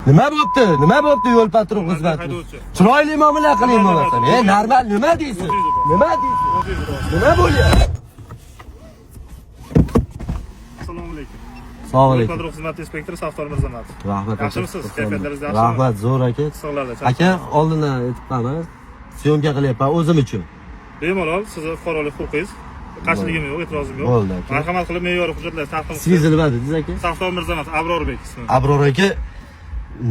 Nima bo'pti? Nima bo'pti yo'l patrul xizmati? Chiroyli muomala qiling bo'lmasam. Normal nima deysiz? Nima deysiz? Nima bo'lyapti? Assalomu alaykum. Assalomu alaykum. Patrul xizmati inspektori Saftor Mirzamatov. Rahmat. Yaxshimisiz? Kayfiyatlaringiz yaxshimi? Rahmat, zo'r aka. Sog'larlar. Aka, oldindan aytib qo'yaman. Syomka qilyapman o'zim uchun. Bemalol sizni fuqarolik huquqingiz, qarshiligim yo'q, e'tirozim yo'q. Bo'ldi aka. Marhamat qilib me'yoriy hujjatlarni taqdim Siz nima dedingiz aka? Saftor Mirzamatov Abrorbek ismi. Abror aka,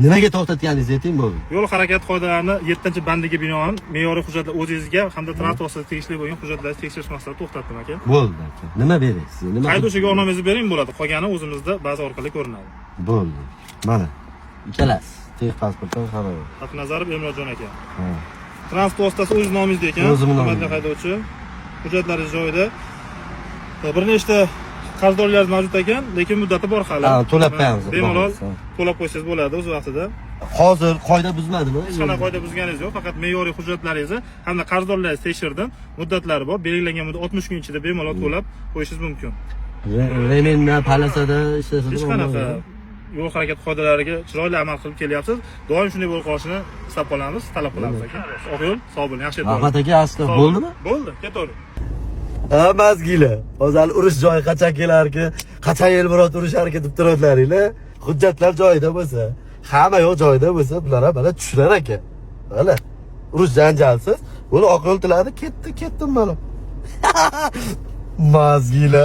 nimaga to'xtatganingizni ayting bo'ldi. Yo'l harakati qoidalarini 7-bandiga binoan me'yoriy hujjatlar o'zingizga hamda transport vositasiga tegishli bo'lgan hujjatlarni tekshirish maqsadida to'xtatdim aka. Bo'ldi aka. Nima berasiz? Nima? Haydovchiga guvohnomangizni bering bo'ladi. Qolgani o'zimizda baza orqali ko'rinadi. Bo'ldi. Mana. Ikkalasi. Texnik pasportdan xabar. Xatnazarov Emrodjon aka. Ha. Transport vositasi o'z nomingizda ekan. O'zimning nomimda. Hurmatli haydovchi, hujjatlaringiz joyida. Bir nechta qarzdorlarimiz mavjud ekan, lekin muddati bor hali. Ha, to'lab qo'yamiz. Bemalol to'lab qo'ysangiz bo'ladi o'z vaqtida. Hozir qoida buzmadimi? Hech qanday qoida buzganingiz yo'q, faqat me'yoriy hujjatlaringizni hamda qarzdorlaringizni tekshirdim. Muddatlari bor, belgilangan muddat 60 kun ichida bemalol to'lab qo'yishingiz mumkin. Remenna palasada ishlasa Hech qanaqa yo'l harakati qoidalariga chiroyli amal qilib kelyapsiz. Doim shunday bo'lib qolishini istab qolamiz, talab qilamiz aka. Oq yo'l, sog' bo'ling, yaxshi yetib Rahmat aka, asli bo'ldimi? Bo'ldi, ketavering. Ha, mazgila. Hozir urush joyi qachon kelarki, qachon el birot urushar deb turadilaringlar. Hujjatlar joyida bo'lsa, hamma yo'q joyida bo'lsa, bular ham mana tushlar aka. Mana urush janjalsiz, buni oq yo'l tiladi, ketdim mana. Mazgila.